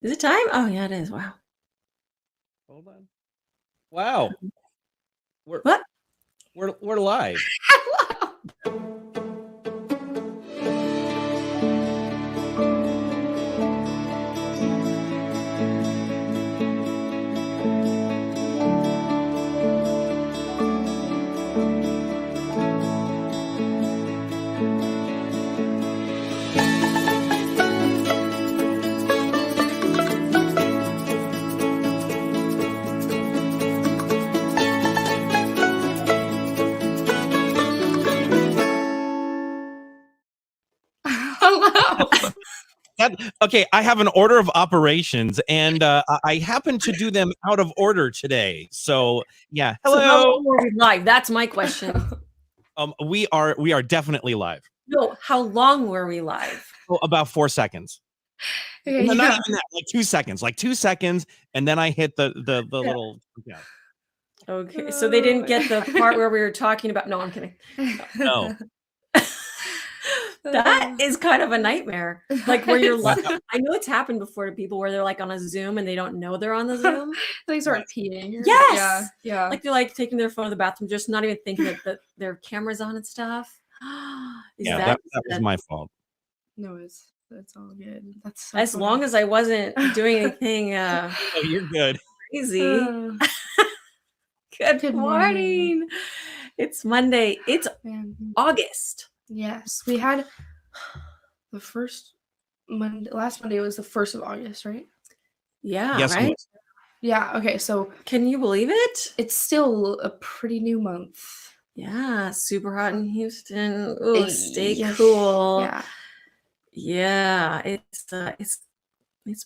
Is it time? Oh, yeah, it is. Wow. Hold on. Wow. We're What? we're live. Hello. Okay, I have an order of operations, and I happen to do them out of order today. So yeah, So how hello. long were we live? That's my question. We are definitely live. No, how long were we live? Oh, about 4 seconds. Okay, No, not yeah. even that. Like 2 seconds. Like 2 seconds, and then I hit the little. Yeah. Okay, so they didn't get the part where we were talking about. No, I'm kidding. No. That is kind of a nightmare. Like where you're like, I know it's happened before to people where they're like on a Zoom and they don't know they're on the Zoom. They start peeing. Yes. Yeah. Like they're like taking their phone to the bathroom, just not even thinking that their camera's on and stuff. That was my fault. No, it's all good. That's so as funny. long as I wasn't doing anything Oh, you're good. crazy. Good morning. It's Monday. It's August. Yes, we had the first Monday. Last Monday was the 1st of August, right? Yeah. Yes, Right. Yeah. Okay. So can you believe it? It's still a pretty new month. Yeah. Super hot in Houston. Oh, stay cool. Yeah. Yeah. It's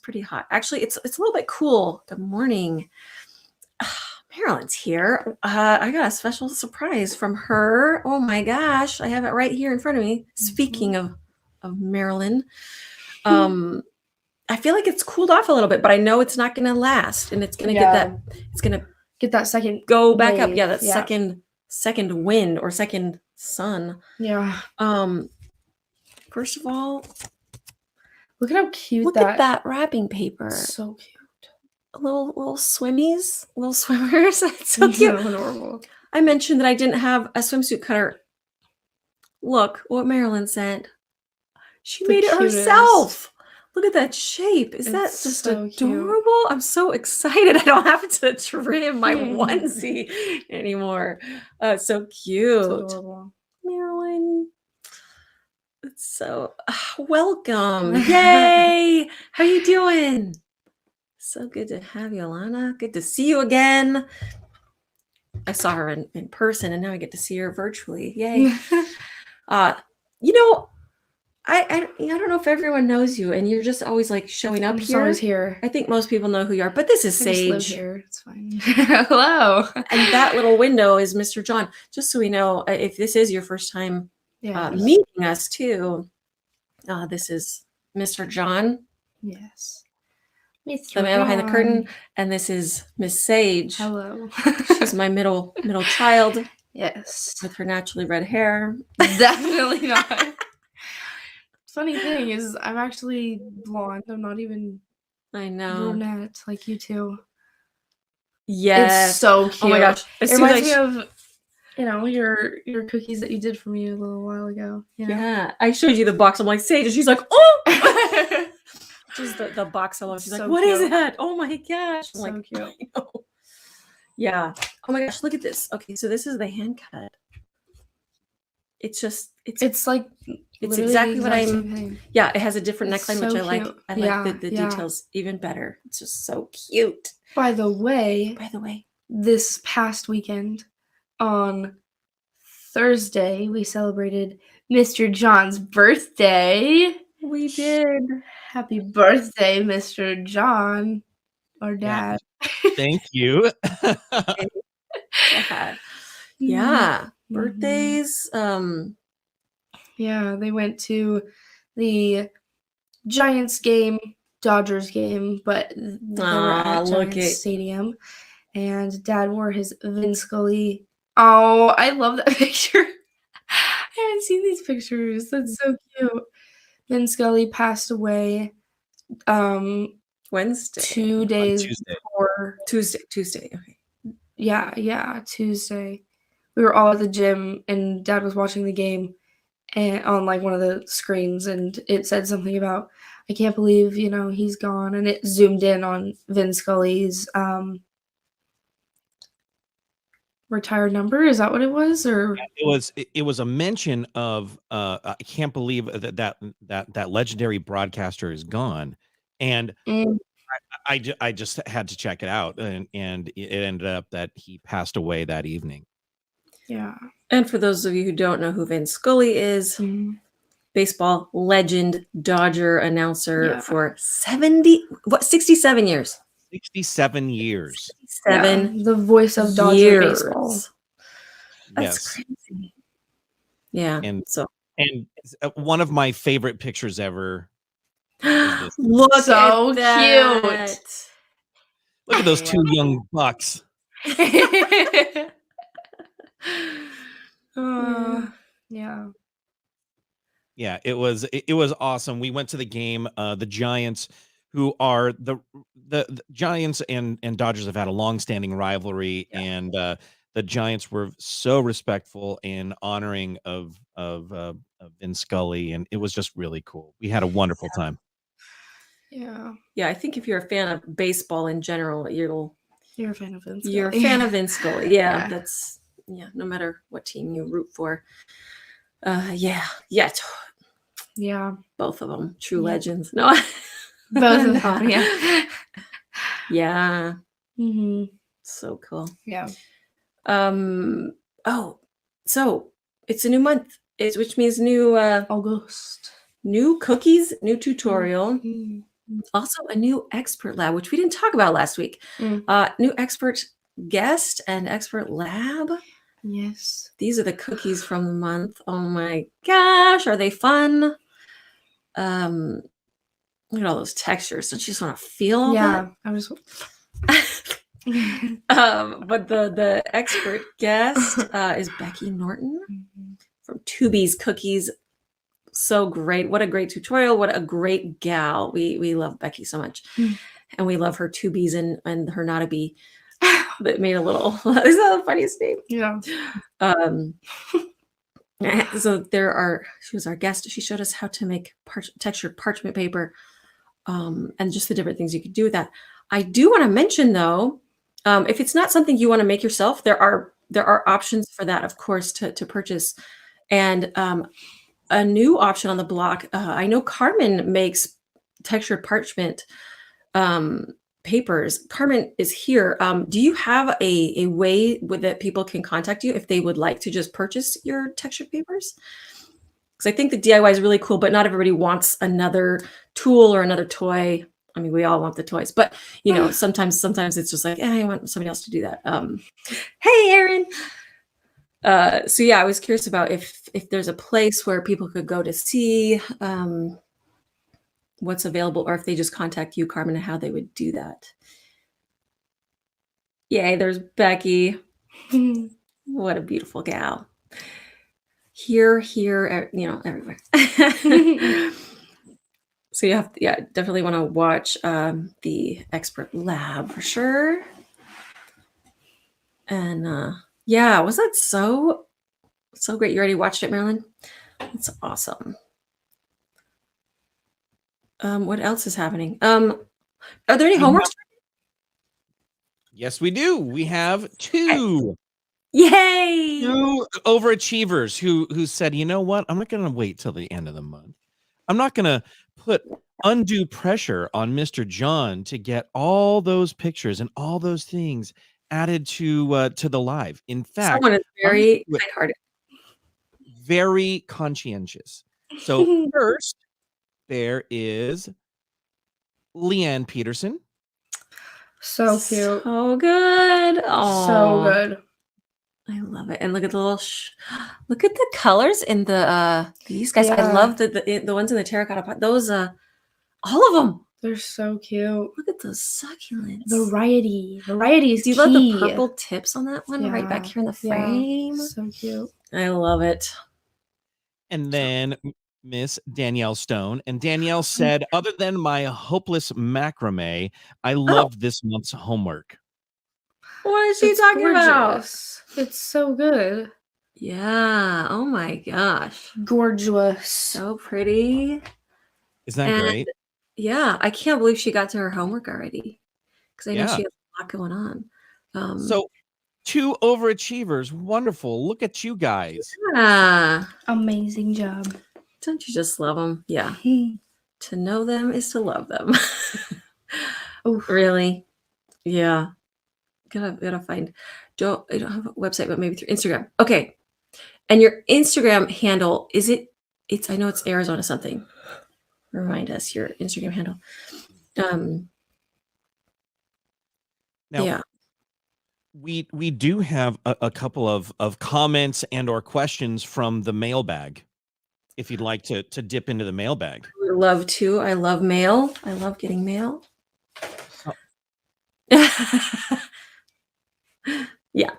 pretty hot. Actually, it's a little bit cool. Good morning. Marilyn's here. I got a special surprise from her. Oh my gosh, I have it right here in front of me. Speaking of Marilyn, I feel like it's cooled off a little bit, but I know it's not going to last, and it's going to get that second go back up. Yeah, that second wind or second sun. Yeah. First of all, look at how cute look at that wrapping paper. So cute. Little swimmies, little swimmers. That's so cute. Adorable. I mentioned that I didn't have a swimsuit cutter. Look what Marilyn sent. She made it herself. Look at that shape. Is that just so adorable? Cute. I'm so excited. I don't have to trim my onesie anymore. So cute. It's adorable. Marilyn. It's so welcome. Yay. How you doing? So good to have you, Alana. Good to see you again. I saw her in person, and now I get to see her virtually. Yay! I don't know if everyone knows you, and you're just always like showing up here. Always here. I think most people know who you are, but this is Sage. I just live here. It's fine. Hello. And that little window is Mr. John. Just so we know, if this is your first time meeting us too, this is Mr. John. Yes. The man behind the curtain, and this is Miss Sage. Hello. She's my middle child. Yes. With her naturally red hair. Definitely not. Funny thing is, I'm actually blonde. I'm not even. I know. Brunette like you two. Yes. It's so cute. Oh my gosh. It reminds me of, your cookies that you did for me a little while ago. Yeah. I showed you the box. I'm like, Sage, and she's like, oh. Just the box alone. She's like, what is that? Oh my gosh. I'm like, cute. Yeah. Oh my gosh, look at this. Okay, so this is the hand cut. It's like it's exactly what I'm. Yeah, it has a different neckline, which I like. I like the details even better. It's just so cute. By the way, this past weekend on Thursday, we celebrated Mr. John's birthday. We did. Happy birthday, Mr. John, or Dad. Thank you. Yeah. Birthdays. Yeah, they went to the Giants game, Dodgers game, but they were at Giants Stadium. And Dad wore his Vin Scully. Oh, I love that picture. I haven't seen these pictures. That's so cute. Vin Scully passed away. Wednesday. 2 days Tuesday. before. Tuesday. Okay. Yeah, Tuesday. We were all at the gym, and Dad was watching the game, and on like one of the screens, and it said something about, I can't believe he's gone, and it zoomed in on Vin Scully's retired number. Is that what it was? Or it was a mention of I can't believe that legendary broadcaster is gone, and I just had to check it out, and it ended up that he passed away that evening. Yeah. And for those of you who don't know who Vin Scully is, baseball legend, Dodger announcer for 67 years. 67 years. 67 the voice of Dodger years. baseball. That's crazy. Yeah. And one of my favorite pictures ever. Look so at that. Cute. Look at those two young bucks. Yeah. Yeah, it was awesome. We went to the game. The Giants, who are the Giants and Dodgers, have had a long-standing rivalry, and the Giants were so respectful in honoring of Vin Scully, and it was just really cool. We had a wonderful time. Yeah. Yeah, I think if you're a fan of baseball in general, you're a fan of Vin Scully. You're a fan of Vin Scully. Yeah, that's no matter what team you root for. Yeah. Both of them, true legends. No, both of them. Yeah. Yeah. Mm-hmm. So cool. Yeah. Oh, so it's a new month, which means new August, new cookies, new tutorial. Also a new expert lab, which we didn't talk about last week. New expert guest and expert lab. Yes. These are the cookies from the month. Oh my gosh, are they fun? Look at all those textures. Don't you just want to feel all that? I was. But the expert guest is Becky Norton from Tubi's Cookies. So great. What a great tutorial. What a great gal. We love Becky so much. And we love her Tubi's and her Not a Bee. That made a little, is that the funniest name? Yeah. So she was our guest. She showed us how to make textured parchment paper, and just the different things you could do with that. I do want to mention though, if it's not something you want to make yourself, there are options for that, of course, to purchase. And a new option on the block, I know Carmen makes textured parchment papers. Carmen is here. Do you have a way that people can contact you if they would like to just purchase your textured papers? Because I think the DIY is really cool, but not everybody wants another tool or another toy. I mean, we all want the toys, but sometimes it's just like, I want somebody else to do that. Hey, Erin. So yeah, I was curious about if there's a place where people could go to see what's available, or if they just contact you, Carmen, and how they would do that. Yay, there's Becky. What a beautiful gal. Here, everywhere. So you have to, definitely want to watch the expert lab for sure. And was that so great? You already watched it, Marilyn? That's awesome. What else is happening? Are there any homeworks? Yes, we do. We have two. Yay! Two overachievers who said, you know what? I'm not going to wait till the end of the month. I'm not going to put undue pressure on Mr. John to get all those pictures and all those things added to the live. In fact, someone is very kind-hearted, very conscientious. So first, there is Leanne Peterson. So cute. So good. Oh, so good. I love it. And look at the little look at the colors in the these guys. I love the ones in the terracotta pot. Those all of them. They're so cute. Look at those succulents. Variety is Do you key. love the purple tips on that one right back here in the frame? So cute. I love it. And then Miss Danielle Stone. And Danielle said, other than my hopeless macrame, I loved this month's homework. What is she talking about? It's so good. Yeah. Oh my gosh. Gorgeous. So pretty. Isn't that great? Yeah. I can't believe she got to her homework already. Because I know she has a lot going on. So 2 overachievers. Wonderful. Look at you guys. Yeah. Amazing job. Don't you just love them? Yeah. To know them is to love them. Really? Yeah. Gotta find. I don't have a website, but maybe through Instagram. Okay. And your Instagram handle, it's I know it's Arizona something. Remind us your Instagram handle. Now, yeah. We do have a couple of comments and or questions from the mailbag. If you'd like to dip into the mailbag. I would love to. I love mail. I love getting mail. Oh. Yeah.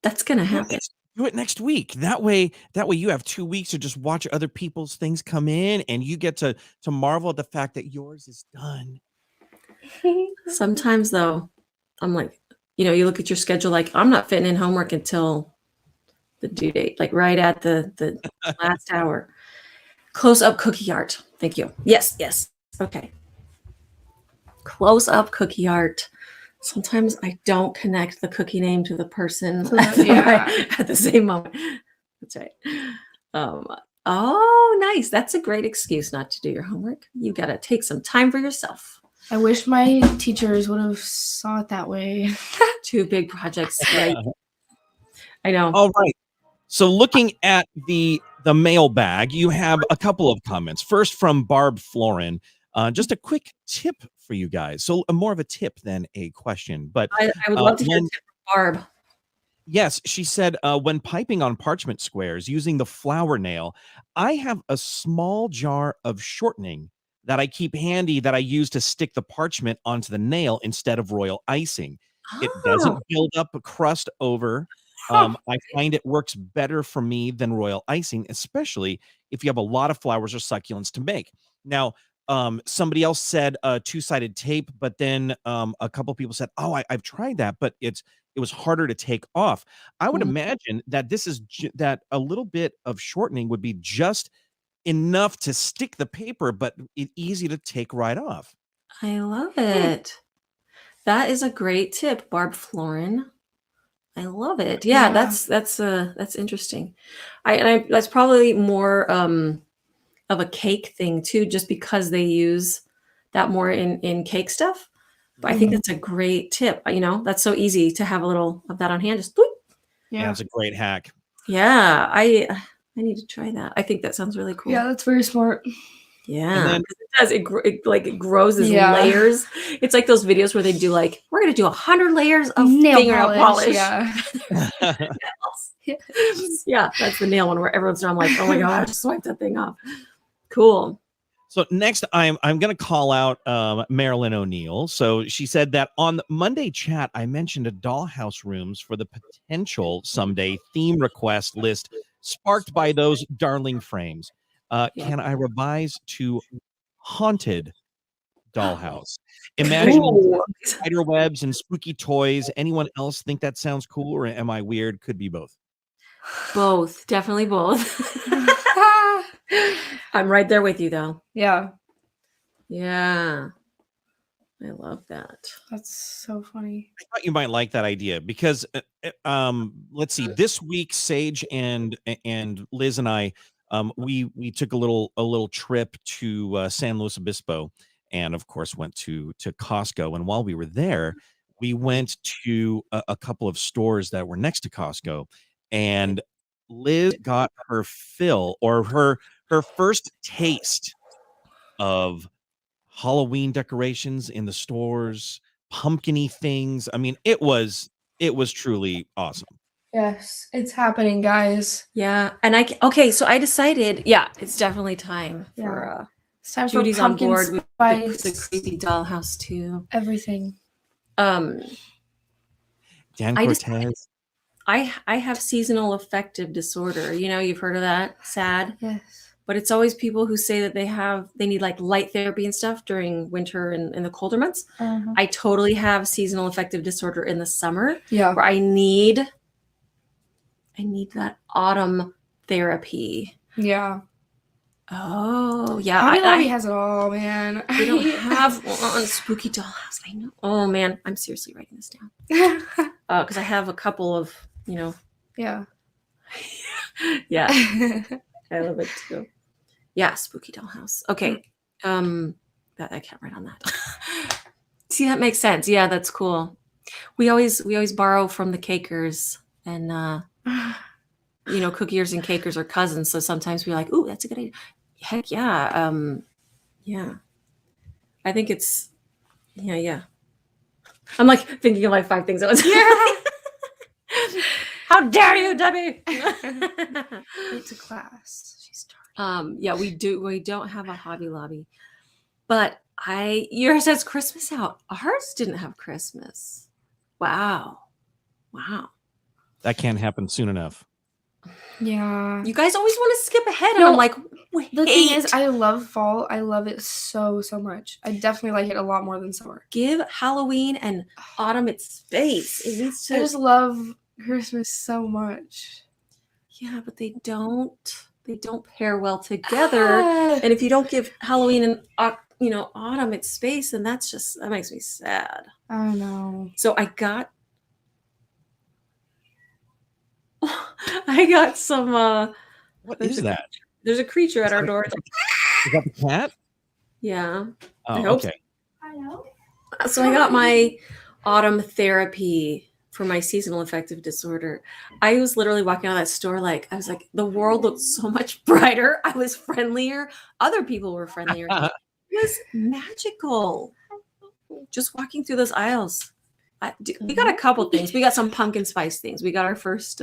That's gonna happen. Do it next week. That way you have 2 weeks to just watch other people's things come in, and you get to marvel at the fact that yours is done. Sometimes though, I'm like, you look at your schedule like I'm not fitting in homework until the due date, like right at the last hour. Close up cookie art. Thank you. Yes. Okay. Close up cookie art. Sometimes I don't connect the cookie name to the person at the same moment. That's right. Oh, nice. That's a great excuse not to do your homework. You got to take some time for yourself. I wish my teachers would have saw it that way. 2 big projects. Right? I know. All right. So looking at the mailbag, you have a couple of comments. First from Barb Florin. Just a quick tip for you guys. So more of a tip than a question. But I would love to hear a tip from Barb. Yes, she said, when piping on parchment squares using the flower nail, I have a small jar of shortening that I keep handy that I use to stick the parchment onto the nail instead of royal icing. It doesn't build up a crust over. I find it works better for me than royal icing, especially if you have a lot of flowers or succulents to make. Now, somebody else said 2-sided tape, but then a couple people said, oh, I've tried that, but it was harder to take off. I would imagine that this is that a little bit of shortening would be just enough to stick the paper, but easy to take right off. I love it. That is a great tip, Barb Florin. I love it. Yeah. That's interesting. That's probably more of a cake thing too, just because they use that more in cake stuff. But I think that's a great tip. That's so easy to have a little of that on hand. Just Yeah, it's a great hack. Yeah, I need to try that. I think that sounds really cool. Yeah, that's very smart. Yeah, and then, it does. It grows as layers. It's like those videos where they do like, we're gonna do 100 layers of fingernail polish. Yeah. Yeah, that's the nail one where everyone's done like, oh my god, just swipe that thing off. Cool. So next, I'm going to call out Marilyn O'Neill. So she said that on the Monday chat, I mentioned a dollhouse rooms for the potential someday theme request list sparked by those darling frames. Can I revise to haunted dollhouse? Imagine spider webs and spooky toys. Anyone else think that sounds cool, or am I weird? Could be both. Both, definitely both. I'm right there with you though. Yeah. I love that. That's so funny. I thought you might like that idea because let's see, this week Sage and Liz and I we took a little trip to San Luis Obispo, and of course went to Costco. And while we were there, we went to a couple of stores that were next to Costco, and Liz got her fill, or her first taste of Halloween decorations in the stores, pumpkin-y things. I mean, it was truly awesome. Yes, it's happening, guys. Yeah, and so I decided, it's definitely time for it's time Judy's for on board spice. with the crazy dollhouse too. Everything. Dan Cortez. I have seasonal affective disorder. You've heard of that? SAD. Yes. but it's always people who say that they need like light therapy and stuff during winter and in the colder months. I totally have seasonal affective disorder in the summer. Yeah. Where I need that autumn therapy. Yeah. Oh, yeah. Hobby Lobby has it all, man. We don't have one. Spooky Dollhouse. I know. Oh, man. I'm seriously writing this down. Because I have a couple of, Yeah. Yeah. I love it too. Yeah, Spooky Dollhouse. Okay. That I can't write on that. See, that makes sense. Yeah, that's cool. We always borrow from the Cakers, and cookiers and Cakers are cousins, so sometimes we're like, ooh, that's a good idea. Heck yeah. Yeah. I think it's yeah. I'm like thinking of like 5 things at once. How dare you, Debbie? It's a class. She's starting. Yeah, we don't have a Hobby Lobby. But yours has Christmas out. Ours didn't have Christmas. Wow. That can't happen soon enough. Yeah. You guys always want to skip ahead, and I'm like, wait. The thing is, I love fall. I love it so much. I definitely like it a lot more than summer. Give Halloween and autumn its space. It needs to. I just love Christmas so much. Yeah, but they don't pair well together. And if you don't give Halloween and autumn its space, then that makes me sad. I know. So I got some What is that? There's a creature at our door. Is that the cat? Yeah. Oh, I hope okay. I know. So I got my autumn therapy for my seasonal affective disorder. I was literally walking out of that store I was like, the world looked so much brighter. I was friendlier. Other people were friendlier. It was magical. Just walking through those aisles. We got a couple things. We got some pumpkin spice things. We got our first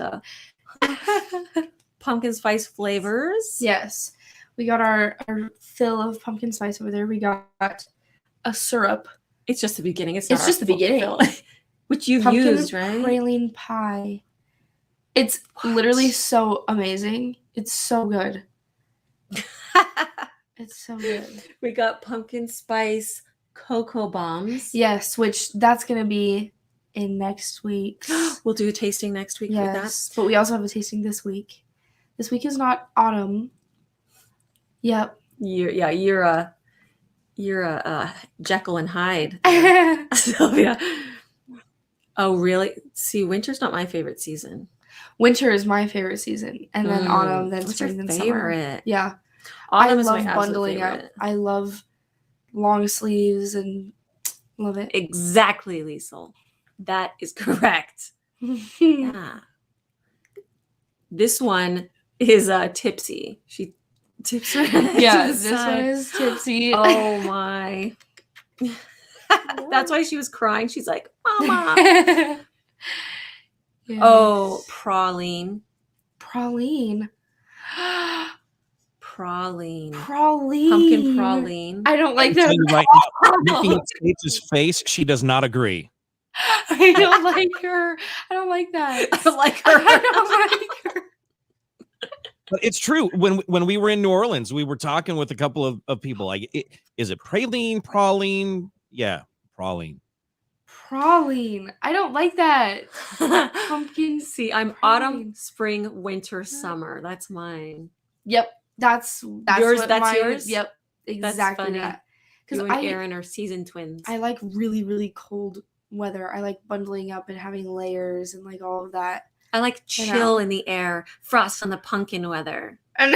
pumpkin spice flavors. Yes. We got our fill of pumpkin spice over there. We got a syrup. It's just the beginning. It's just the beginning. Which you've pumpkin used, right? Praline pie. It's literally so amazing. It's so good. It's so good. We got pumpkin spice cocoa bombs. Yes, which that's going to be in next week. We'll do a tasting next week with that. But we also have a tasting this week. This week is not autumn. Yep. You're a Jekyll and Hyde, Sylvia. Oh, really? See, winter's not my favorite season. Winter is my favorite season, and then autumn, then spring, then summer. Yeah, autumn I is love my bundling up. I love long sleeves and love it. Exactly, Liesel. That is correct. Yeah. This one is tipsy. She tips her head. Yeah, this one is tipsy. Oh my. That's why she was crying. She's like, Mama. Yes. Oh, praline. Praline. Praline. Praline. Pumpkin praline. I don't like that. Tell you right now, looking at States' face, she does not agree. I don't like her. I don't like that. I don't like her. I don't like her. But it's true. When we were in New Orleans, we were talking with a couple of people. Like, is it praline? Yeah, praline. Praline. I don't like that. Pumpkin. See, I'm praline. autumn, spring, winter, summer. That's mine. Yep. That's yours. What that's yours. Yep. Exactly that. Because Aaron are season twins. I like really, really cold weather. I like bundling up and having layers and like all of that. I like chill in the air, frost on the pumpkin weather, and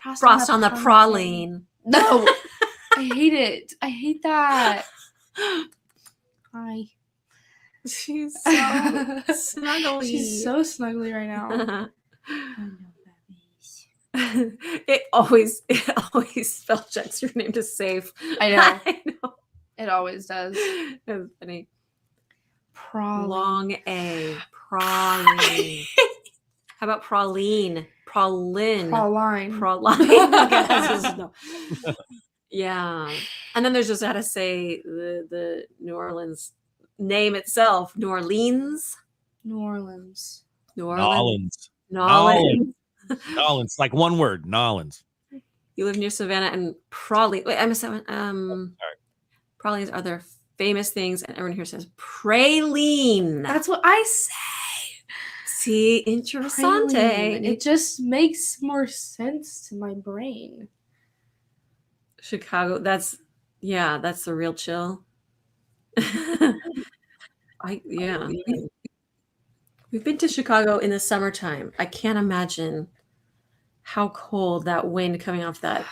frost on the praline. No, I hate it. I hate that. Hi. She's so snuggly. She's so snuggly right now. It always spell checks your name to safe. I know. I know. It always does. That's funny. Praline. Long A. Praline. How about praline? Praline. Okay, no. Yeah. And then there's just how to say the New Orleans name itself. New Orleans. Nolans, like one word, Nolans. You live near Savannah and praline. Wait, I missed that one. Pralines are their famous things, and everyone here says praline. That's what I say. See, interessante. Praline. It just makes more sense to my brain. Chicago. That's the real chill. We've been to Chicago in the summertime. I can't imagine how cold that wind coming off that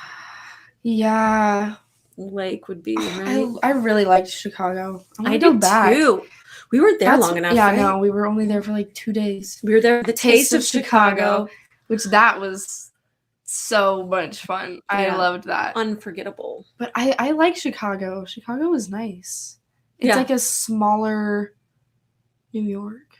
lake would be, right? I really liked Chicago. I did too. We weren't there long enough. Yeah, right? no, we were only there for like 2 days. We were there for the taste of Chicago, which that was so much fun. I loved that. Unforgettable. But I like Chicago. Chicago was nice. It's like a smaller New York.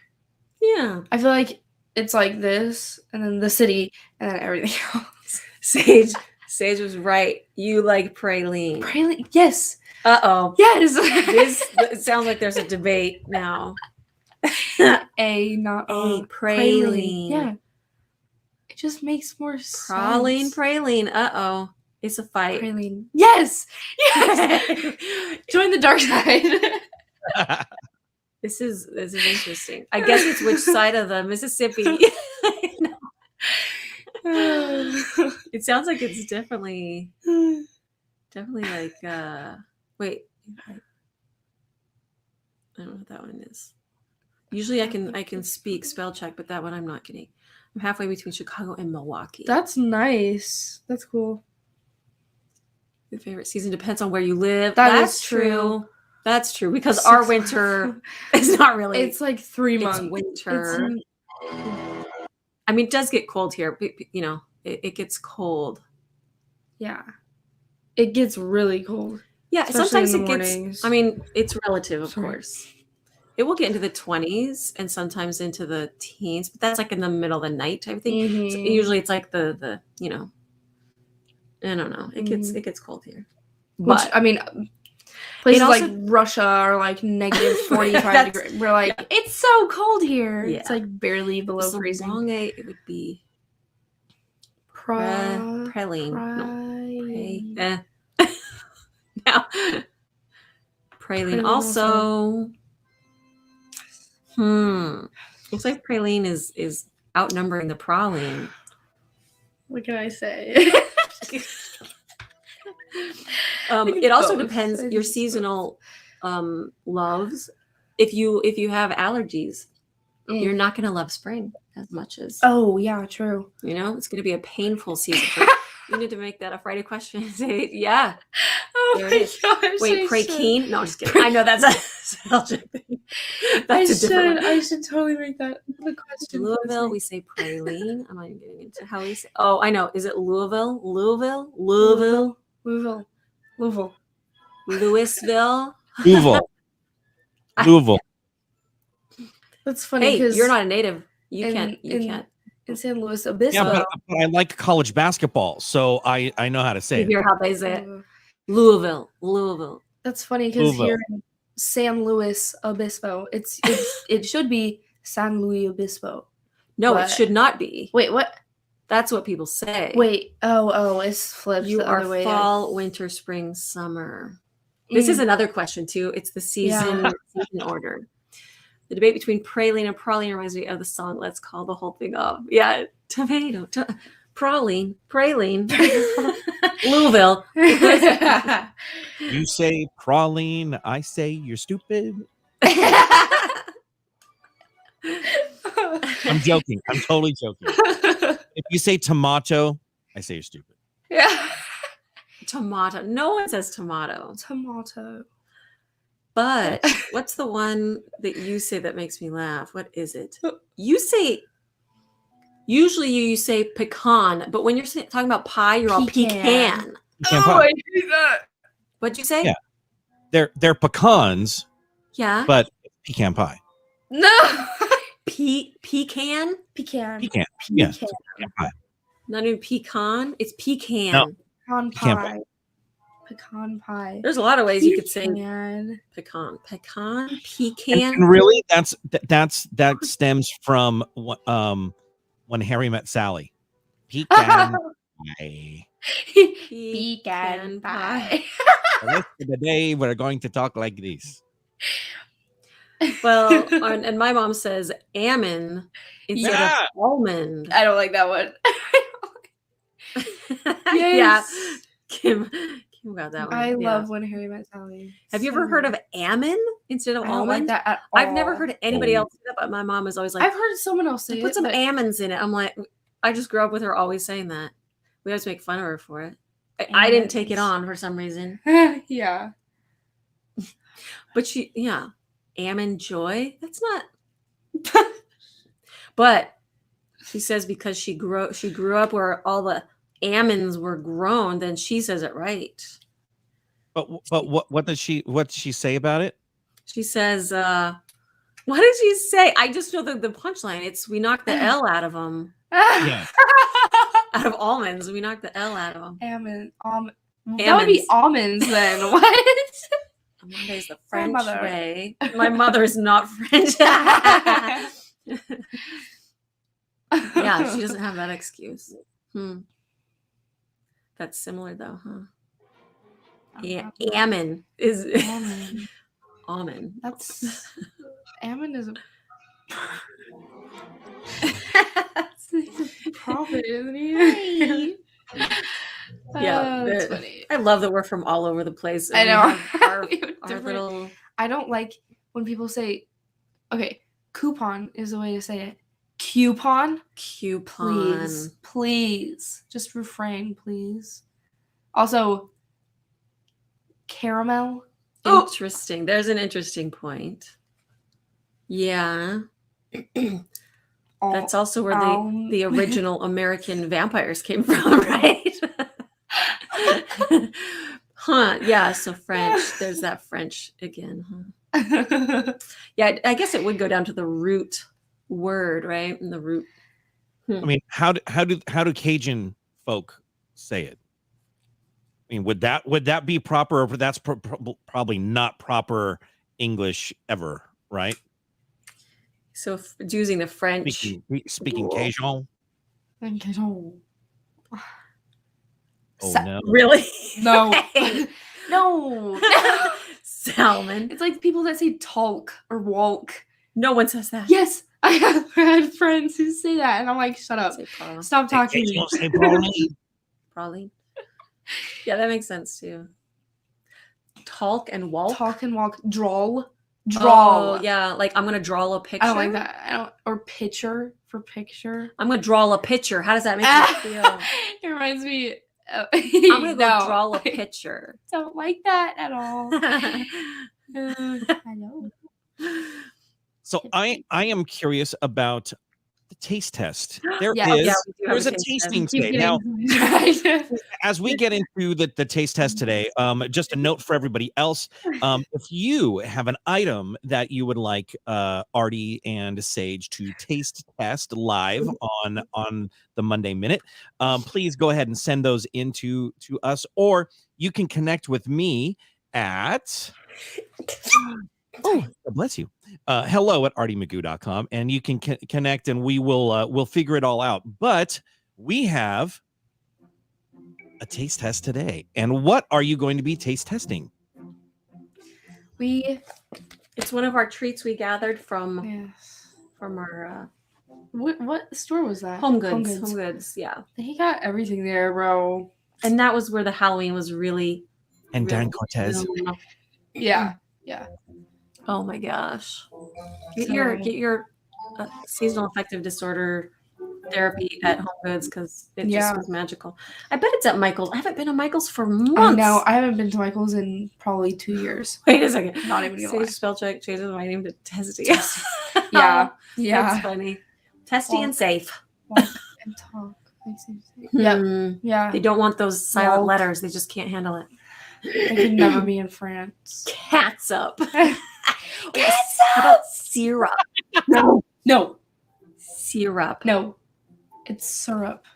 Yeah. I feel like it's like this, and then the city, and then everything else. Sage was right. You like praline. Praline, yes. Uh-oh. Yes. It sounds like there's a debate now. Praline. Yeah. It just makes more sense. Praline. Uh-oh. It's a fight. Praline. Yes. Join the dark side. This is interesting. I guess it's which side of the Mississippi. It sounds like it's definitely like wait. I don't know what that one is. Usually I can speak spell check, but that one I'm not getting. I'm halfway between Chicago and Milwaukee. That's nice. That's cool. Your favorite season depends on where you live. That's true. That's true because our winter is not really. It's like 3 months. It's winter. I mean, it does get cold here. But, it gets cold. Yeah, it gets really cold. Yeah, especially sometimes in the it mornings. gets. I mean, it's relative, of course. It will get into the 20s and sometimes into the teens, but that's like in the middle of the night type thing. Mm-hmm. So usually it's like the I don't know. It gets cold here. But I mean, places like Russia are like negative 45 degrees. We're like, it's so cold here. Yeah. It's like barely below freezing. Long it would be praline. Now, praline also. Looks like praline is outnumbering the praline. What can I say? It also depends your seasonal loves. If you have allergies, you're not going to love spring as much as. Oh yeah, true. It's going to be a painful season. You need to make that a Friday question. Say, yeah. Oh my gosh. Wait, Pray-Keen? No, I'm just kidding. I know that's a Belgian thing. That's a different one. I should totally make that the question. Louisville, we say praline. I'm not even getting into how we say. Oh, I know. Is it Louisville? Louisville. Louisville. That's funny because you're not a native. You can't. In San Luis Obispo. Yeah, but I like college basketball, so I know how to say it. You hear how they say it. Louisville. That's funny because here in San Luis Obispo, it should be San Luis Obispo. No, it should not be. Wait, what? That's what people say. Wait, it's flipped the other way. Fall, winter, spring, summer. This is another question too. It's the season order. The debate between praline and praline reminds me of the song "Let's Call the Whole Thing Off." Yeah, praline, Louisville. You say praline, I say you're stupid. I'm joking. I'm totally joking. If you say tomato, I say you're stupid. Yeah. Tomato. No one says tomato. Tomato. But what's the one that you say that makes me laugh? What is it? Usually you say pecan, but when you're talking about pie, you're all pecan. I hate that. What'd you say? Yeah. They're pecans. Yeah. But pecan pie. No. Pecan? Pecan. Yeah. Pecan pie. Not even pecan. It's pecan. No. Pecan pie. There's a lot of ways you could say pecan. And really, that stems from when Harry Met Sally. Pecan pie. Pecan pie. The rest of the day, we're going to talk like this. Well, and my mom says almond instead of almond. I don't like that one. Yeah, Kim got that one. I love when Harry met Sally. Have you ever heard of almond instead of I don't almond? like that at all. I've never heard anybody else say that, but my mom is always like, I've heard someone else say put it. some almonds in it. I'm like, I just grew up with her always saying that. We always make fun of her for it. I didn't take it on for some reason. Yeah. But almond joy. That's not. But she says because she grew up where all the almonds were grown, then she says it right. But what did she say about it? She says, what did she say? I just know the punchline. It's we knocked the L out of them. Yeah. Out of almonds, we knocked the L out of them. That would be almonds then. What? Monday's the French way. My mother is not French. Yeah, she doesn't have that excuse. That's similar though, huh? Yeah, almond is almond. That's almond is a prophet, isn't he? Yeah, that's funny. I love that we're from all over the place. I know. Our little. I don't like when people say, "Okay, coupon" is the way to say it. Coupon. Please, just refrain, please. Also, caramel. Interesting. There's an interesting point. Yeah. That's also where the original American vampires came from, right? Huh. Yeah. So French. There's that French again. Huh? Yeah. I guess it would go down to the root word, right? And the root. I mean, how do Cajun folk say it? I mean, would that be proper? Or that's probably not proper English ever, right? So using the French. Speaking Cajun. Cajun. Oh no! Really? No. No. Salmon. It's like people that say talk or walk. No one says that. Yes, I have had friends who say that, and I'm like, shut up. Stop talking to me. Probably. Yeah, that makes sense too. Talk and walk. Talk and walk. Draw. Oh, yeah. Like I'm gonna draw a picture. I don't like that. Or picture for picture. I'm gonna draw a picture. How does that make you feel? It reminds me. I'm gonna go draw a picture. I don't like that at all. I know. So I am curious about the taste test. There's a tasting today. Now, as we get into the taste test today, just a note for everybody else, if you have an item that you would like Arty and Sage to taste test live on the Monday Minute, please go ahead and send those to us, or you can connect with me at God bless you. Hello at artymcgoo.com, and you can connect, and we'll figure it all out. But we have a taste test today. And what are you going to be taste testing? It's one of our treats we gathered from our what store was that? Home Goods. Yeah. He got everything there, bro. And that was where the Halloween was really. And Dan Cortez. Yeah. Oh my gosh. Get your seasonal affective disorder therapy at Home Goods, because it just was magical. I bet it's at Michael's. I haven't been to Michael's for months. I know. I haven't been to Michael's in probably 2 years. Wait a second. Not even gonna lie. Spell check changes my name to Testy. Yeah. That's funny. Testy and safe. Walk and talk. Yeah. They don't want those silent letters. They just can't handle it. They could never be in France. Catsup. Catsup. How about syrup? No. Syrup. No. It's syrup.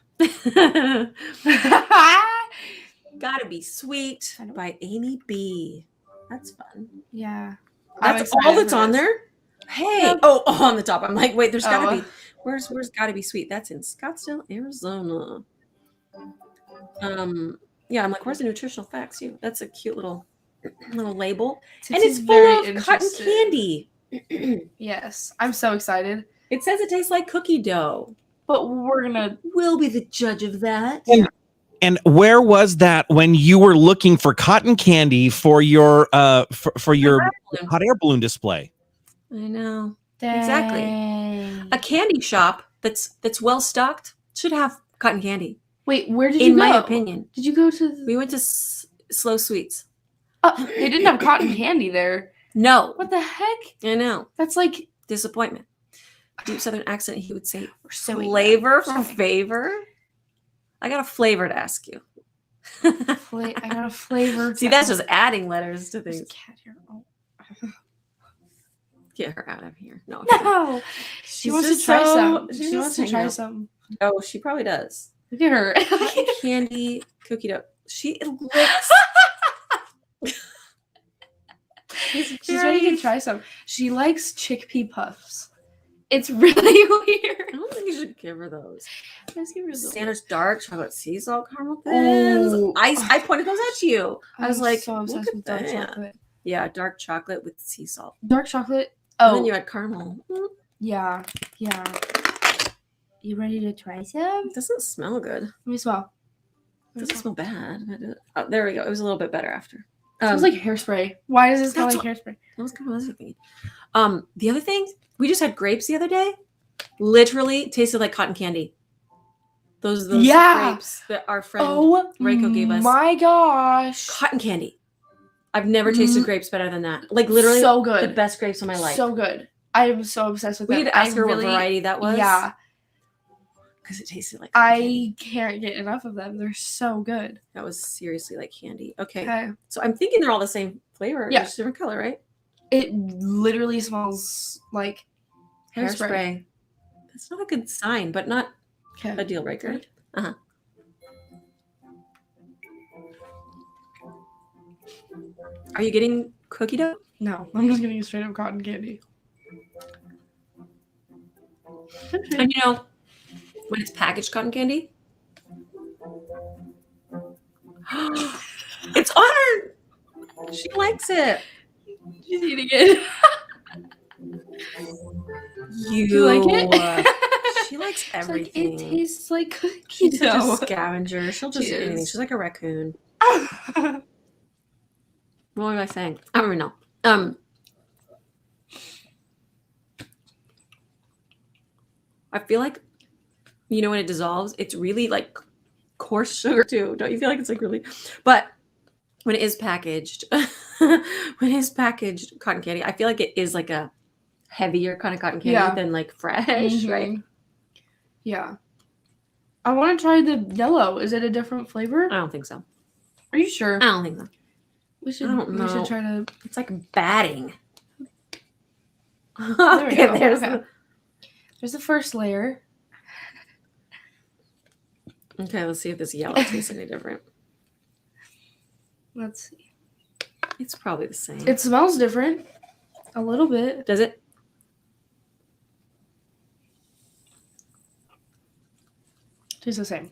Gotta Be Sweet by Amy B. That's fun. Yeah. That's all that's on there? Hey. Oh, on the top. I'm like, wait, there's gotta be. Where's Gotta Be Sweet? That's in Scottsdale, Arizona. Yeah, I'm like, where's the nutritional facts? That's a cute little label. And it's full of cotton candy. Yes, I'm so excited. It says it tastes like cookie dough. But we'll be the judge of that. And where was that when you were looking for cotton candy for your for your hot air balloon display? I know. Dang. Exactly. A candy shop that's well stocked should have cotton candy. Wait, where did you go? In my opinion. Did you go to We went to Slow Sweets. They didn't have cotton candy there. No. What the heck? I know. That's like disappointment. Deep Southern accent, he would say flavor for favor. I got a flavor to ask you. I got a flavor. See, that's just adding letters to things. Cat here. Oh. Get her out of here. No. She wants to try some. She wants to try some. Oh, she probably does. Look at her. Candy cookie dough. She licks. She's ready to try some. She likes chickpea puffs. It's really weird. I don't think you should give her those. Let's give her those. Sanders dark chocolate sea salt caramel thins. I pointed those at you. I was like, so obsessed with dark chocolate. Yeah, dark chocolate with sea salt. Dark chocolate. Oh, and then you had caramel. Yeah. You ready to try some? It doesn't smell good. Let me smell. It doesn't smell bad. Oh, there we go. It was a little bit better after. It smells like hairspray. Why does it smell like hairspray? That was kind of what I was thinking. The other thing, we just had grapes the other day. Literally tasted like cotton candy. Those grapes that our friend Reiko gave us. My gosh. Cotton candy. I've never tasted grapes better than that. Like literally so good. The best grapes of my life. So good. I'm so obsessed with them. We need to ask her what variety that was. Yeah. Because it tasted like candy. I can't get enough of them. They're so good. That was seriously like candy. Okay. So I'm thinking they're all the same flavor. Yeah. Just different color, right? It literally smells like hairspray. That's not a good sign, but not a deal breaker. Right? Uh-huh. Are you getting cookie dough? No, I'm just getting straight up cotton candy. And you know, when it's packaged cotton candy, it's on her. She likes it. She's eating it. You like it? She likes everything. Like, it tastes like cookie She's dough. Such a scavenger. She'll just eat anything. She's like a raccoon. What was I saying? I don't even know. I feel like, you know, when it dissolves, it's really like coarse sugar too. Don't you feel like it's like really? But when it is packaged, cotton candy, I feel like it is like a heavier kind of cotton candy than like fresh, right? Yeah. I want to try the yellow. Is it a different flavor? I don't think so. Are you sure? I don't think so. We should try to. It's like batting. There's the first layer. Okay, let's see if this yellow tastes any different. Let's see. It's probably the same. It smells different. A little bit. Does it? Tastes the same.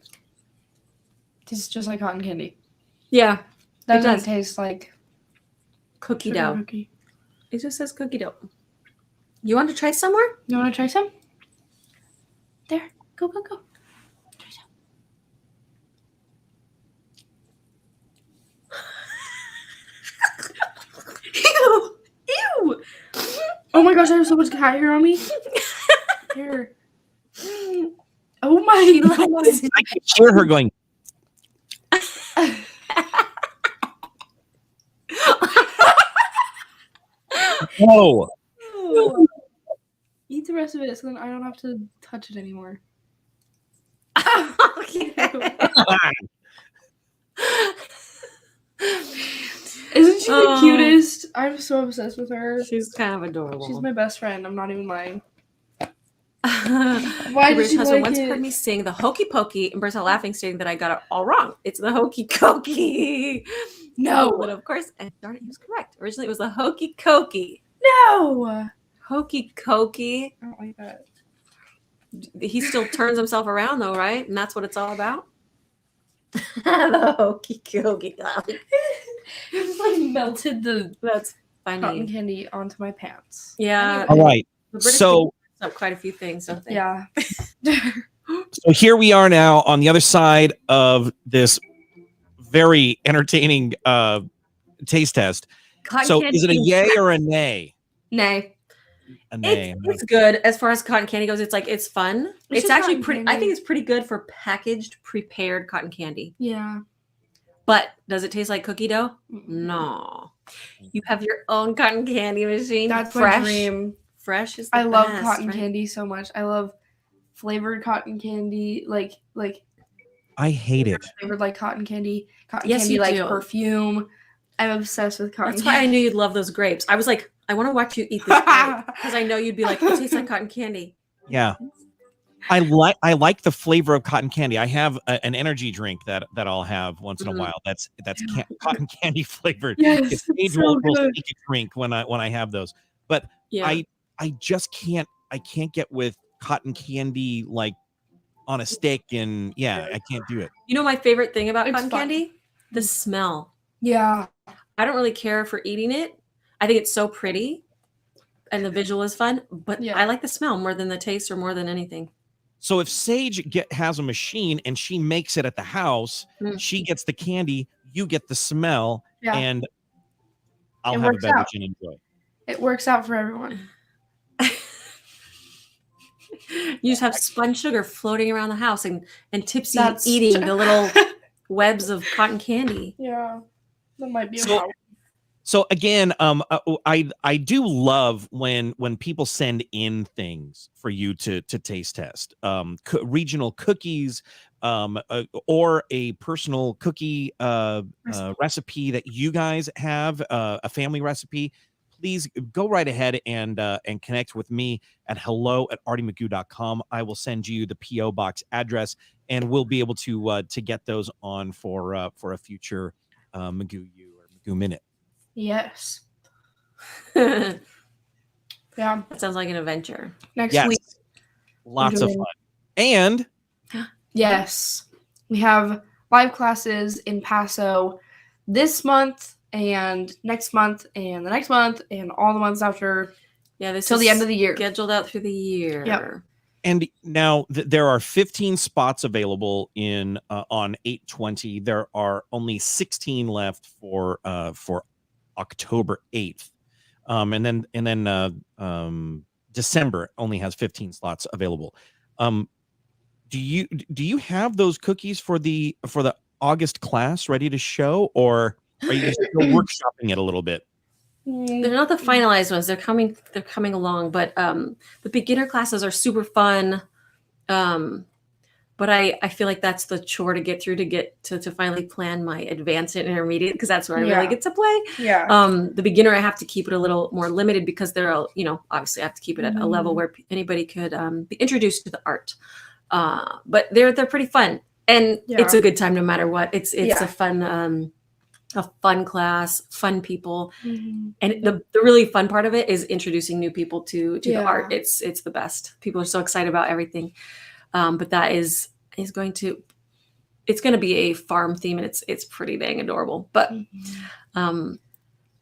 Tastes just like cotton candy. Yeah. That doesn't taste like cookie dough. Cookie. It just says cookie dough. You want to try some more? You want to try some? There. Go. Try some. Ew. Oh my gosh, I have so much cat hair on me. Here. Oh my God. I can hear her going. Oh. Eat the rest of it so then I don't have to touch it anymore. Okay. Isn't she the cutest? I'm so obsessed with her. She's kind of adorable. She's my best friend. I'm not even lying. Why did she like once heard me sing the hokey pokey and burst out laughing, stating that I got it all wrong. It's the hokey cokey. No, but of course, and darn it, he was correct. Originally, it was the hokey cokey. No, hokey cokey. I don't like that. he still turns himself around though, right? And that's what it's all about. The hokey cokey. It's like melted That's funny. Cotton candy onto my pants. Yeah. All right. The British So people mess up quite a few things, don't they? Yeah. so here we are now on the other side of this very entertaining taste test. Cotton So candy is it a yay or a nay? Nay. A nay. It's good as far as cotton candy goes. It's like it's fun. It's It's just actually cotton pretty. I candy. think it's pretty good for packaged, prepared cotton candy. Yeah. But does it taste like cookie dough? No. You have your own cotton candy machine. That's fresh. my dream. Fresh is the I love best, cotton right? candy so much. I love flavored cotton candy, like I hate it. flavored like cotton candy. Cotton Yes, candy you like do. perfume. I'm obsessed with cotton That's why I candy. knew you'd love those grapes. I was like, I want to watch you eat this grape because I know you'd be like, it tastes like cotton candy. Yeah. I like the flavor of cotton candy. I have an energy drink that I'll have once in a while. That's cotton candy flavored. Yes, It's it's age will so good. take a drink when I have those. But Yeah. I just can't get with cotton candy like on a stick, and yeah, I can't do it. You know my favorite thing about It's cotton fun. candy? The smell. Yeah. I don't really care for eating it. I think it's so pretty and the visual is fun, but Yeah. I like the smell more than the taste or more than anything. So if Sage has a machine and she makes it at the house, she gets the candy, you get the smell, Yeah. and I'll It have a works beverage out. and enjoy. It works out for everyone. You just have spun sugar floating around the house and Tipsy That's- eating the little webs of cotton candy. Yeah. That might be a So- problem. So again, I do love when people send in things for you to taste test, regional cookies, or a personal cookie recipe that you guys have, a family recipe. Please go right ahead and connect with me at hello@artymcgoo.com. I will send you the PO box address, and we'll be able to get those on for a future Magoo U or Magoo Minute. Yes. That Yeah. sounds like an adventure. Next Yes, week. lots of doing- fun. And Yes. We have live classes in Paso this month and next month and the next month and all the months after Yeah, this till is the end of the year. scheduled out through the year. Yep. And now there are 15 spots available in on 8/20. There are only 16 left for October 8th. And then December only has 15 slots available. Do you have those cookies for the August class ready to show, or are you still workshopping it a little bit? They're not the finalized ones. They're coming along, but the beginner classes are super fun. But I feel like that's the chore to get through to finally plan my advanced and intermediate, because that's where I really get to play. Yeah. The beginner, I have to keep it a little more limited because they're, obviously I have to keep it at a level where anybody could be introduced to the art. But they're pretty fun, and it's a good time no matter what. It's a fun class, fun people, and the really fun part of it is introducing new people to the art. It's the best. People are so excited about everything. But that is going to be a farm theme, and it's pretty dang adorable. But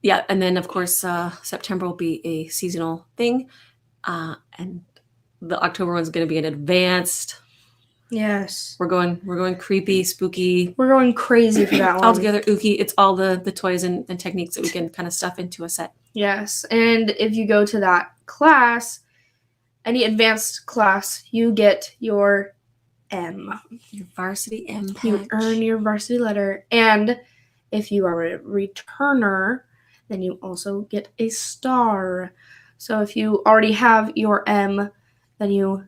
yeah, and then of course September will be a seasonal thing, and the October one's going to be an advanced. Yes. We're going creepy, spooky. We're going crazy for that one. Altogether ooky. It's all the toys and techniques that we can kind of stuff into a set. Yes. And if you go to that class, any advanced class, you get your M. Your varsity M. You patch. earn your varsity letter. And if you are a returner, then you also get a star. So if you already have your M, then you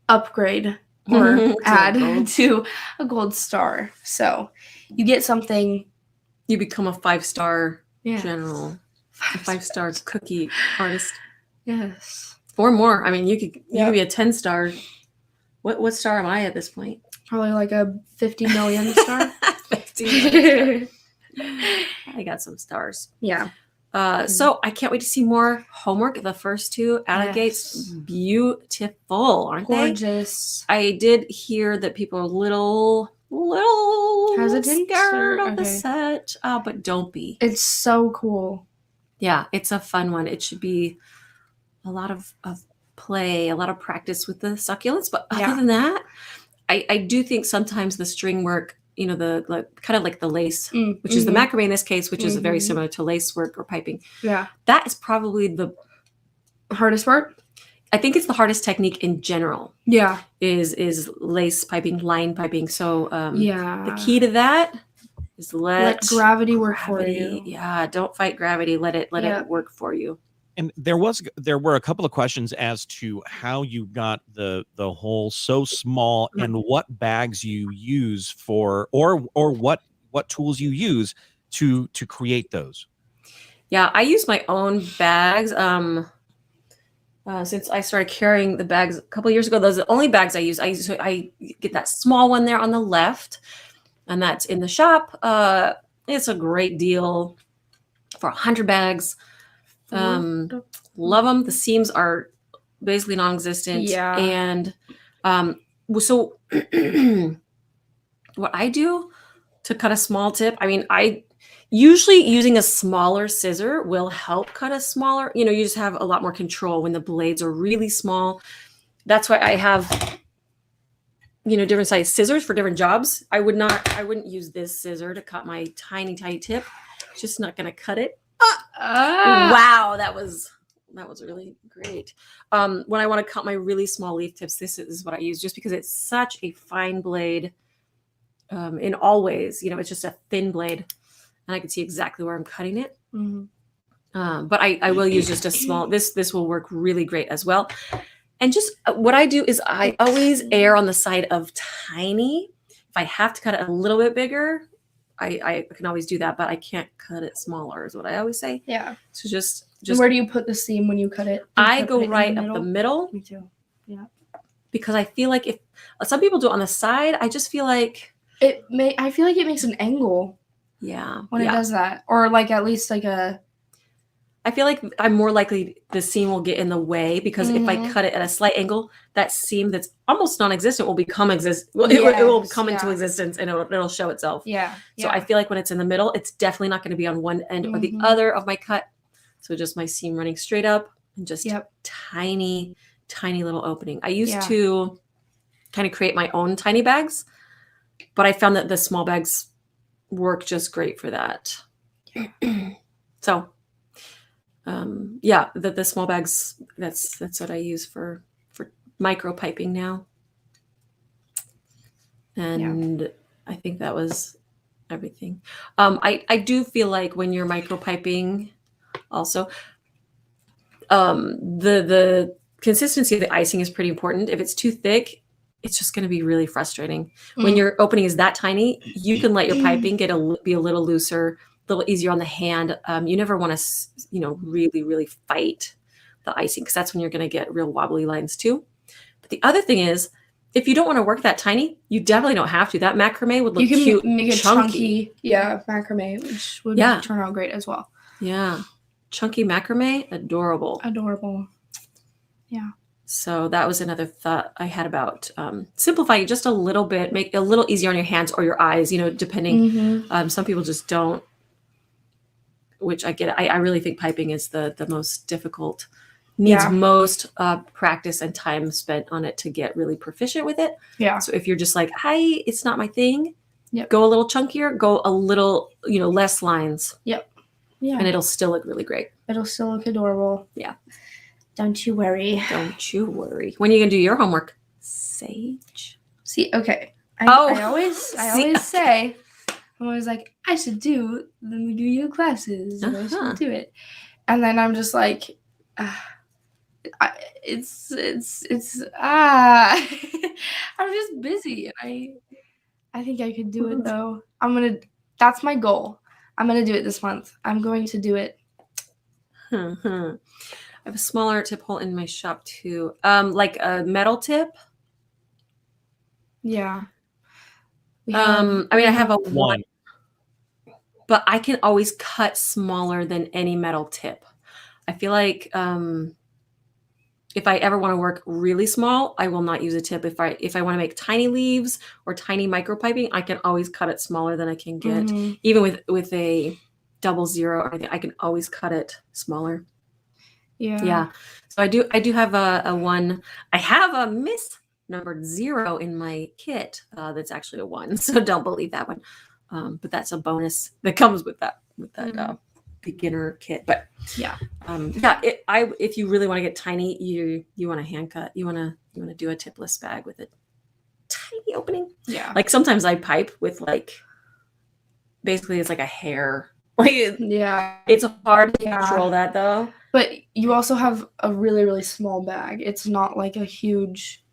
upgrade or To add gold. to a gold star. So you get something. You become a 5-star Yeah. general, a 5-star cookie artist, Yes. or more. I mean, you could Yeah. be a 10-star. What star am I at this point? Probably like a 50 million star. 15. I got some stars. Yeah. So I can't wait to see more homework. The first two out of the gates, beautiful, aren't they? Gorgeous. I did hear that people are a little hesitant, scared of the set, but don't be. It's so cool. Yeah, it's a fun one. It should be a lot of play, a lot of practice with the succulents. But other than that, I do think sometimes the string work, you know, the kind of like the lace, which is the macrame in this case, which is very similar to lace work or piping. Yeah. That is probably the hardest part. I think it's the hardest technique in general. Yeah. Is lace piping, line piping. So the key to that is let gravity work for you. Yeah, don't fight gravity. Let it work for you. And there were a couple of questions as to how you got the hole so small and what bags you use for or what tools you use to create those. Yeah, I use my own bags. Since I started carrying the bags a couple of years ago, those are the only bags I use. I get that small one there on the left, and that's in the shop. It's a great deal for 100 bags. Love them. The seams are basically non-existent. Yeah. And so what I do to cut a small tip, I mean, I usually using a smaller scissor will help cut a smaller, you just have a lot more control when the blades are really small. That's why I have, different size scissors for different jobs. I wouldn't use this scissor to cut my tiny, tiny tip. It's just not going to cut it. Wow, that was really great. When I want to cut my really small leaf tips, this is what I use, just because it's such a fine blade. In all ways, it's just a thin blade, and I can see exactly where I'm cutting it. But I will use just a small. This will work really great as well. And just what I do is I always err on the side of tiny. If I have to cut it a little bit bigger, I can always do that, but I can't cut it smaller, is what I always say. Yeah. So just where do you put the seam when you cut it? I go right up the middle. Me too. Yeah. Because I feel like if some people do it on the side, I just feel like I feel like it makes an angle. Yeah. When it does that, or like at least like I feel like I'm more likely the seam will get in the way, because if I cut it at a slight angle, that seam that's almost non-existent will become it will come into existence, and it'll show itself. Yeah. So I feel like when it's in the middle, it's definitely not going to be on one end or the other of my cut. So just my seam running straight up and just tiny, tiny little opening. I used to kind of create my own tiny bags, but I found that the small bags work just great for that. So the small bags, that's what I use for micro piping now. And I think that was everything. I do feel like when you're micro piping also, the consistency of the icing is pretty important. If it's too thick, it's just going to be really frustrating. When your opening is that tiny, you can let your piping be a little looser, a little easier on the hand. You never want to, really, really fight the icing, because that's when you're going to get real wobbly lines too. But the other thing is, if you don't want to work that tiny, you definitely don't have to. That macrame would look cute. You can make it chunky. Yeah, macrame, which would turn out great as well. Yeah. Chunky macrame, adorable. Adorable. Yeah. So that was another thought I had about simplifying just a little bit, make it a little easier on your hands or your eyes, depending. Some people just don't, which I get it. I really think piping is the most difficult, needs most practice and time spent on it to get really proficient with it. Yeah. So if you're just like, it's not my thing, go a little chunkier, go a little, less lines. Yep. Yeah. And it'll still look really great. It'll still look adorable. Yeah. Don't you worry. Don't you worry. When are you going to do your homework? Sage? See, okay. I always say, I'm always like, I should do the Meduio classes. I should do it. And then I'm just like, it's I'm just busy. I think I could do it though. That's my goal. I'm going to do it this month. I'm going to do it. I have a smaller tip hole in my shop too. Like a metal tip. Yeah. I have a one, but I can always cut smaller than any metal tip. I feel like if I ever want to work really small, I will not use a tip. If I want to make tiny leaves or tiny micropiping, I can always cut it smaller than I can get. Even with a 00 or anything, I can always cut it smaller. Yeah. So I do have a one. I have a miss numbered 0 in my kit. That's actually a 1. So don't believe that one. But that's a bonus that comes with that beginner kit. But if you really want to get tiny, you want to hand cut. You want to do a tipless bag with a tiny opening. Yeah. Like sometimes I pipe with basically it's like a hair. It's hard to control that though. But you also have a really, really small bag. It's not like a huge.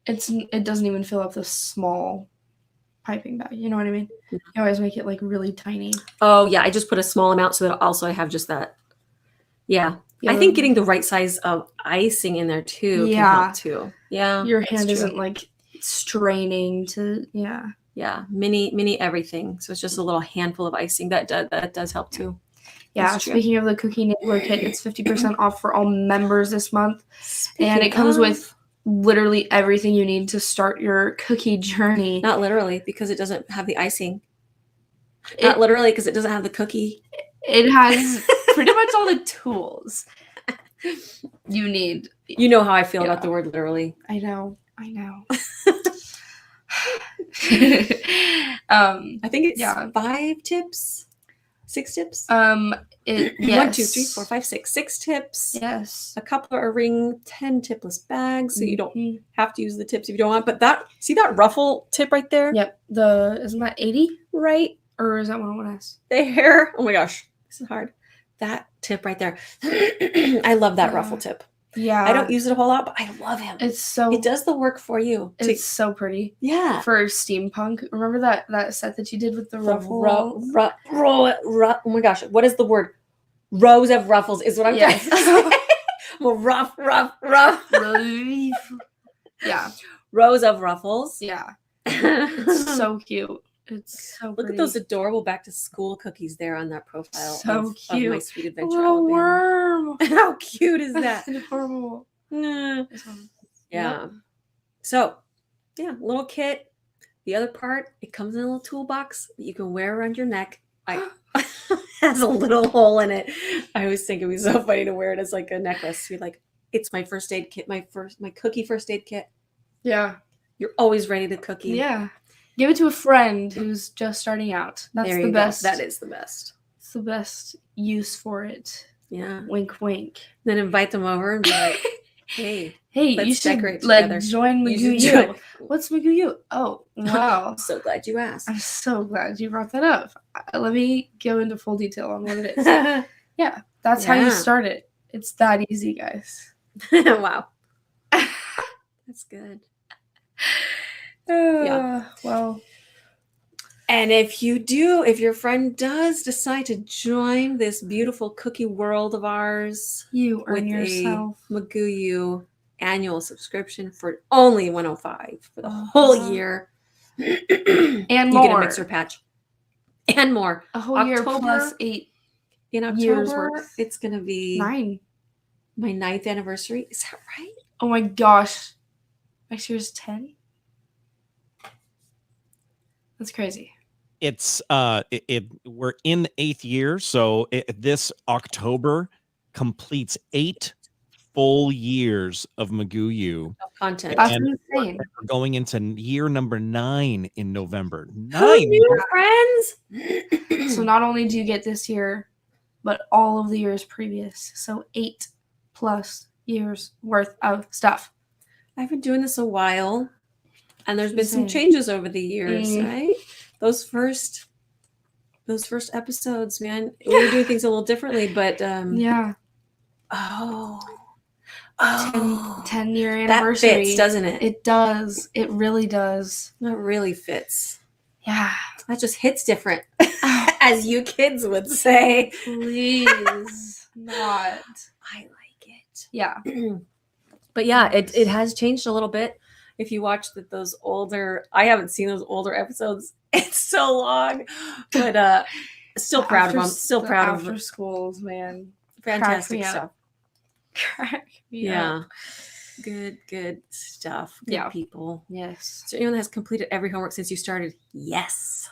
It doesn't even fill up the small piping bag. You know what I mean? You always make it like really tiny. Oh yeah, I just put a small amount so that also I have just that. Yeah. I think getting the right size of icing in there too can help too. Yeah. Your hand isn't like straining to Yeah, mini everything. So it's just a little handful of icing that does help too. Yeah, speaking of the Cookie Nibbler kit, it's 50% off for all members this month. And it comes with literally everything you need to start your cookie journey. Not literally, because it doesn't have the icing. Not literally, because it doesn't have the cookie. It has pretty much all the tools you need. You know how I feel about the word literally. I know. I think it's 5 tips, 6 tips. 1, 2, 3, 4, 5, 6. 6 tips. Yes. A couple are ring 10 tipless bags, so you don't have to use the tips if you don't want. But that ruffle tip right there. Yep. Isn't that 80? Right. Or is that 101S? There. Oh my gosh, this is hard. That tip right there. I love that ruffle tip. Yeah. I don't use it a whole lot, but I love him. It does the work for you. It's so pretty. Yeah. For steampunk. Remember that set that you did with the ruffle? Oh my gosh. What is the word? Rows of ruffles is what I'm trying to say. Well, rough. Yeah. Rows of ruffles. Yeah. It's so cute. It's so Look at those adorable back to school cookies there on that profile. So cute. Of My Sweet Adventure Little Alabama. worm. How cute is that? Adorable. Yeah. Yep. So, little kit. The other part, it comes in a little toolbox that you can wear around your neck. Has a little hole in it. I always think it would be so funny to wear it as like a necklace. You're like, it's my first aid kit, my cookie first aid kit. Yeah. You're always ready to cookie. Yeah. Give it to a friend who's just starting out. That's the best. That is the best. It's the best use for it. Yeah. Wink, wink. Then invite them over and be like, hey, you should decorate together. Join McGoo U. What's McGoo U? Oh, wow. I'm so glad you asked. I'm so glad you brought that up. Let me go into full detail on what it is. Yeah, that's how you start it. It's that easy, guys. Wow. That's good. Well. And if your friend does decide to join this beautiful cookie world of ours, you earn yourself a McGoo U annual subscription for only $105 for the whole year. And more. You get a more. Mixer patch. And more. A whole year plus 8 in October, years worth. It's going to be 9. My 9th anniversary. Is that right? Oh my gosh. Next year's 10? That's crazy. It's we're in the 8th year, so this October completes 8 full years of McGoo U content. That's insane. We're going into year number 9 in November. 9 new friends. So not only do you get this year, but all of the years previous. So 8+ years worth of stuff. I've been doing this a while, and there's been some changes over the years, right? Those first episodes, man, we were doing things a little differently, but 10-year anniversary. That fits, doesn't it? It does. It really does. That really fits. Yeah. That just hits different, as you kids would say. Please not. I like it. Yeah. But yeah, it has changed a little bit. If you watch those older, I haven't seen those older episodes. It's so long, but Still proud of them. Still proud of after schools, man. Fantastic stuff. Crack me Yeah. up. Good stuff. Good people. Yes. So anyone that has completed every homework since you started? Yes.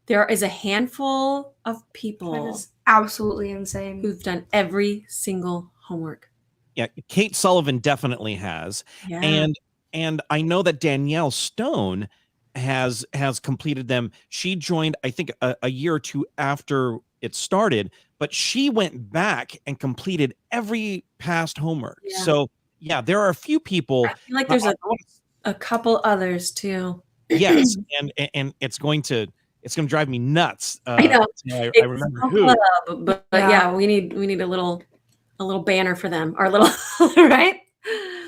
There is a handful of people That is absolutely insane who've done every single homework. Yeah, Kate Sullivan definitely has. Yeah. And I know that Danielle Stone has completed them. She joined, I think, a year or two after it started, but she went back and completed every past homework. Yeah. So yeah, there are a few people. I feel like there's a couple others too. Yes, and it's going to drive me nuts. I know. I It's remember a who. club, but yeah, we need a little banner for them, our little right.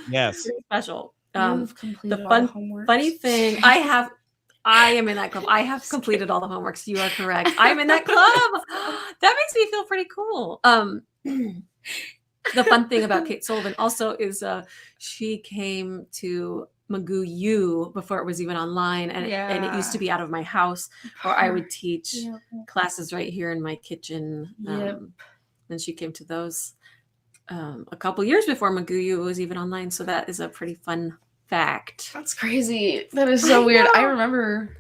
Yes. Pretty special. You've completed The all the homeworks. funny thing, I am in that club. I have completed all the homeworks. You are correct. I'm in that club. That makes me feel pretty cool. The fun thing about Kate Sullivan also is she came to McGoo U before it was even online, and it used to be out of my house, or I would teach classes right here in my kitchen. And she came to those a couple years before McGoo U was even online, so that is a pretty fun fact. That's crazy. That is so weird. I remember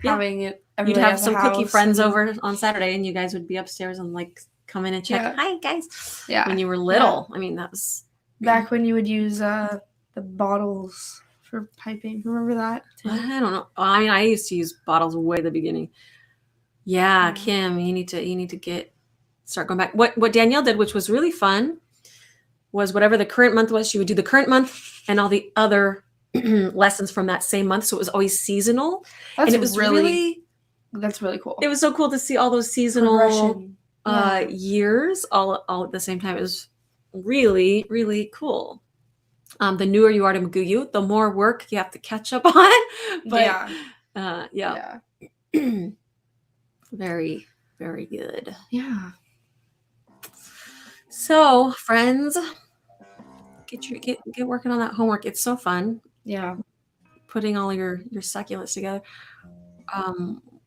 having it. You'd have some cookie friends over on Saturday, and you guys would be upstairs and like come in and check. Hi guys. Yeah. When you were little, I mean that was back when you would use the bottles for piping. Remember that? I don't know. I mean, I used to use bottles way at the beginning. Yeah, Kim, you need to start going back. What Danielle did, which was really fun, was whatever the current month was, she would do the current month and all the other lessons from that same month. So it was always seasonal. That's and it was that's really cool. It was so cool to see all those seasonal years all at the same time. It was really, really cool. The newer you are to McGoo U, the more work you have to catch up on. But very, very good. Yeah. So, friends, get working on that homework. It's so fun. Yeah. Putting all your succulents together.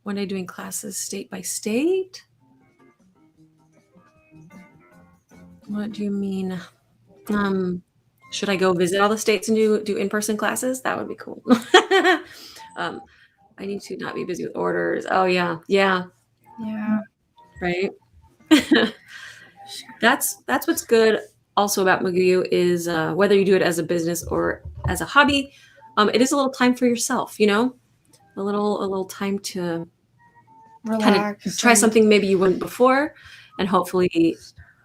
When are you doing classes state by state? What do you mean? Should I go visit all the states and do in-person classes? That would be cool. I need to not be busy with orders. Oh yeah. Right. That's what's good also about McGoo U is whether you do it as a business or as a hobby, it is a little time for yourself, a little time to relax, kind of try something maybe you wouldn't before, and hopefully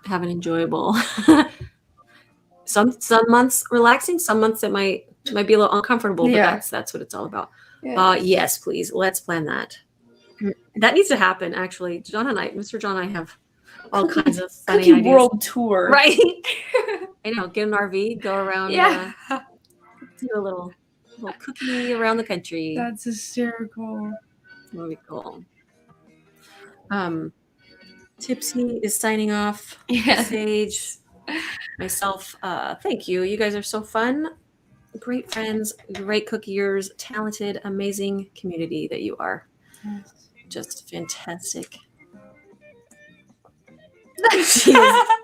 have an enjoyable some months relaxing, some months it might be a little uncomfortable, but that's what it's all about. Yes, please, let's plan that. That needs to happen, actually. Mr. John and I have all kinds of funny Cookie ideas. World tour, right? I know, get an RV, go around, do a little cookie around the country. That's hysterical. That would be cool. Tipsy is signing off. Sage, myself, thank you. You guys are so fun. Great friends, great cookiers, talented, amazing community that you are. Yes. Just fantastic.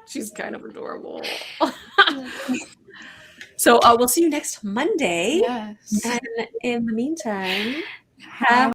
She's kind of adorable. So we'll see you next Monday. Yes. And in the meantime, have